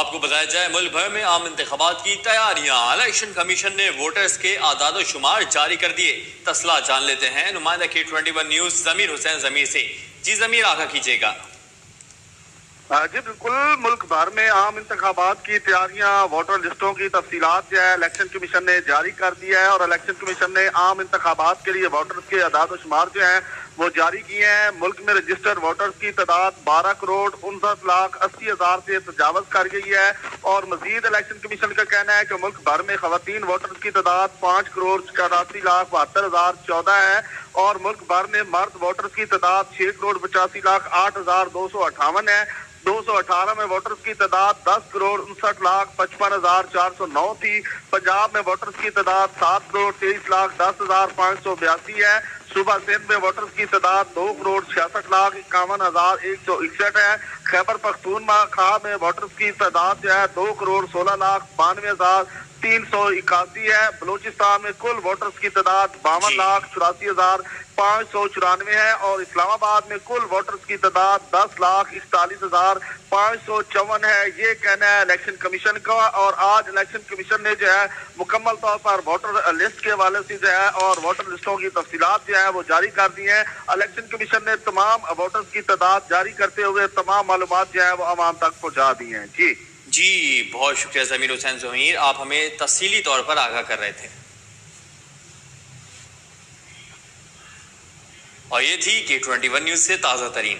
آپ کو بتایا جائے ملک بھر میں عام انتخابات کی تیاریاں، الیکشن کمیشن نے ووٹرز کے اعداد و شمار جاری کر دیے۔ تفصیلات جان لیتے ہیں نمائندہ K21 نیوز ضمیر حسین ضمیر سے۔ جی ضمیر، آگاہ کیجیے گا۔ جی بالکل، ملک بھر میں عام انتخابات کی تیاریاں، ووٹر لسٹوں کی تفصیلات جو ہے الیکشن کمیشن نے جاری کر دیا ہے، اور الیکشن کمیشن نے عام انتخابات کے لیے ووٹرز کے اعداد و شمار جو ہیں وہ جاری کیے ہیں۔ ملک میں رجسٹرڈ ووٹرز کی تعداد 12,59,80,000 سے تجاوز کر گئی ہے، اور مزید الیکشن کمیشن کا کہنا ہے کہ ملک بھر میں خواتین ووٹرز کی تعداد 5,84,74,014 ہے، اور ملک بھر میں مرد ووٹرز کی تعداد 6,85,08,258 ہے۔ 218 میں ووٹرز کی تعداد 10,59,55,409 تھی۔ پنجاب میں ووٹرز کی تعداد 7,23,10,582 ہے۔ صوبہ سندھ میں ووٹرز کی تعداد 2,66,51,161 ہے۔ خیبر پختونخوا میں ووٹرز کی تعداد جو ہے 2,16,92,381 ہے۔ بلوچستان میں کل ووٹرز کی تعداد 52,84,594 ہے، اور اسلام آباد میں کل ووٹرز کی تعداد 10,41,554 ہے۔ یہ کہنا ہے الیکشن کمیشن کا، اور آج الیکشن کمیشن نے جو ہے مکمل طور پر ووٹر لسٹ کے حوالے سے جو ہے اور ووٹر لسٹوں کی تفصیلات جو ہے وہ جاری کر دی ہیں۔ الیکشن کمیشن نے تمام ووٹرز کی تعداد جاری کرتے ہوئے تمام معلومات جو ہے وہ عوام تک پہنچا دی ہیں۔ جی بہت شکریہ ضمیر حسین ضمیر، آپ ہمیں تفصیلی طور پر آگاہ کر رہے تھے۔ اور یہ تھی K21 نیوز سے تازہ ترین